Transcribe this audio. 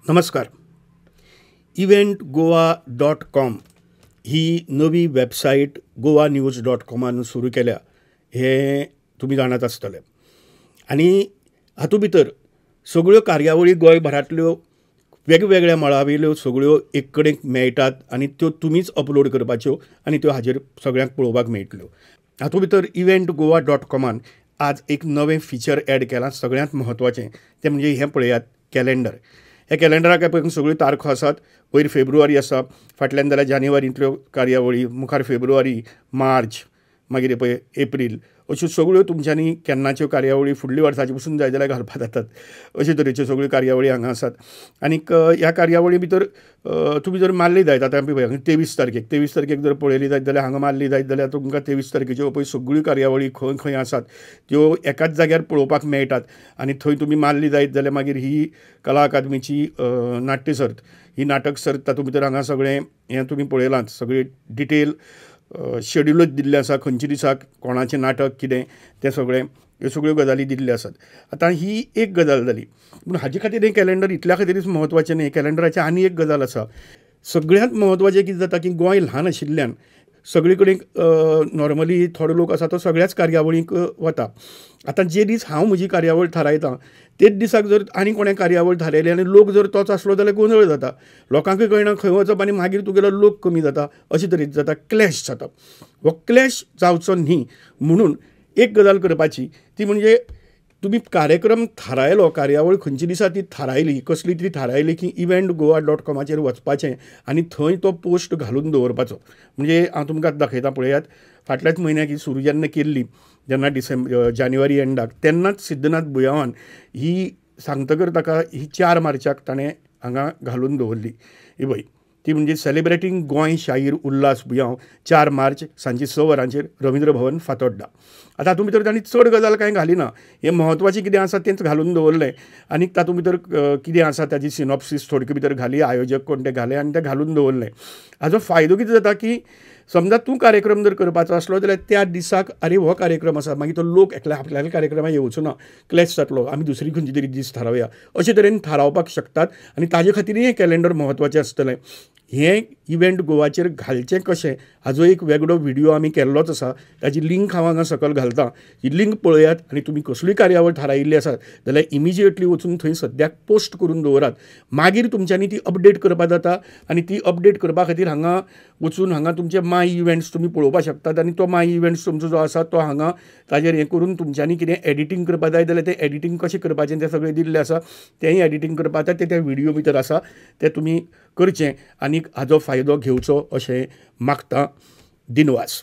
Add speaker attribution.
Speaker 1: नमस्कार. eventgoa.com ही नवी website goanews.com सुरू केल्या हे तुम्ही जाणत आसतले. आनी हातूंत भितर सगळ्यो कार्यावळी गोंयभरांतल्यो वेगवेगळ्या मळावेल्यो सगळ्यो एक कडेन मेळटात आनी त्यो तुमीच अपलोड करपाच्यो आनी त्यो हाजेर सगळ्यांक पळोवपाक मेळटल्यो. हातूंत भितर eventgoa.com आज एक नवें फिचर ॲड केलां. सगळ्यांत म्हत्वाचें तें म्हणजे हें पळयात, कॅलेंडर. हे कॅलेंडराक पळय सगळ्यो तारखो आसात. वयर फेब्रुवारी आसा, फाटल्यान जाल्यार जानेवारींतल्यो कार्यावळी, मुखार फेब्रुवारी, मार्च, मागीर पळय एप्रील, अश्यो सगळ्यो तुमच्यांनी केन्नाच्यो कार्यावळी फुडल्या वर्साचे पसून जाय जाल्यार घालपाक जातात. अशे तरेच्यो सगळ्यो कार्यावळी हांगा आसात. आनीक ह्या कार्यावळी भितर तुमी जर मारली जायत, आतां आमी पळय 23 तारखेक जर पळयली जायत जाल्यार हांगा मारली जायत जाल्यार तुमकां 23 तारखेच्यो पळय सगळ्यो कार्यावळी खंय खंय आसात त्यो एकाच जाग्यार पळोवपाक मेळटात. आनी थंय तुमी मारली जायत जाल्यार मागीर ही कला अकादमीची नाट्य सर्त, ही नाटक सर्त तातूंत भितर हांगा सगळें हें तुमी पळयलांत. सगळी डिटेल शेड्यूलच दिल्लें आसा, खंयच्या दिसाक कोणाचें नाटक कितें तें सगळें, ह्यो सगळ्यो गजाली दिल्ल्यो आसात. आतां ही एक गजाल जाली, पूण हाजे खातीर हें कॅलेंडर इतल्या खातीरच म्हत्वाचें न्ही. कॅलेंडराची आनी एक गजाल आसा. सगळ्यांत म्हत्वाचें कितें जाता की गोंय ल्हान आशिल्ल्यान सगळे कडेन नॉर्मली थोडे लोक आसा तो सगळ्याच कार्यावळींक वता. आतां जे दीस हांव म्हजी कार्यावळ थारायतां तेच दिसाक जर आनी कोणें कार्यावळ थारायली आनी लोक जर तोच आसलो जाल्यार गोंधळ जाता. लोकांकूय कळना खंय वचप आनी मागीर तुगेलो लोक कमी जाता. अशे तरेन जाता, क्लॅश जाता. हो क्लॅश जावचो न्ही म्हणून एक गजाल करपाची, ती म्हणजे तुमी कार्यक्रम थारायलो, कार्यावळ खंयच्या दिसा ती थारायली, कसली तरी थारायली की eventgoa.com वचपाचें आनी थंय तो पोस्ट घालून दवरपाचो. म्हणजे हांव तुमकां दाखयतां पळयात. फाटल्याच म्हयन्याक ही सुरू जेन्ना केल्ली, जेन्ना जानेवारी एंडाक, तेन्नाच सिद्धनाथ बुयावान ही सांगतकर ताका ही 4 मार्चाक ताणें हांगा घालून दवरली. ही पळय, ती म्हणजे सेलिब्रेटींग गोंय शाहीर उल्हास बुयांव, 4 मार्च सांजे 6 वरांचेर रवींद्र भवन, फातोड्डा. आतां हातूंत भितर तांणी चड गजाल कांय घाली ना. हें म्हत्वाचें कितें आसा तेंच घालून दवरलें. आनी तातूंत भितर कितें आसा ताची सिनॉप्सीस थोडके भितर घाली, आयोजक कोण तें घाले आनी तें घालून दवरलें. हाजो फायदो कितें जाता की समजा तूं कार्यक्रम जर करपाचो आसलो जाल्यार त्या दिसाक आरे हो कार्यक्रम आसा, मागीर तो लोक आपल्याल्या कार्यक्रमाक येवचो ना, क्लॅश जातलो, आमी दुसरी खंयची तरी दीस थारावया, अशे तरेन थारावपाक शकतात. आनी ताजे खातीरय हें कॅलेंडर म्हत्वाचें आसतलें. हें इव्हेंट गोवाचेर घालचें कशें हाजो एक वेगळो व्हिडिओ आमी केल्लोच आसा. ताची लिंक हांव हांगा सकयल घालतां. ही लिंक पळयात आनी तुमी कसलीय कार्यावळ थारायिल्ली आसात जाल्यार इमिजिएटली वचून थंय सद्याक पोस्ट करून दवरात. मागीर तुमच्यांनी ती अपडेट करपाक जाता आनी ती अपडेट करपा खातीर हांगा वचून हांगा तुमचे माय इव्हेंट्स तुमी पळोवपाक शकतात. आनी तो माय इव्हेंट्स तुमचो जो आसा तो हांगा ताजेर हें करून तुमच्यांनी कितें एडिटींग करपाक जाय जाल्यार तें एडिटींग कशें करपाचें तें सगळें दिल्लें आसा. तेंय एडिटींग करपाक जाता, तें त्या व्हिडिओ भितर आसा, तें तुमी करचें आनी हाजो फायदो घेवचो अशें मागतां. दिनवास.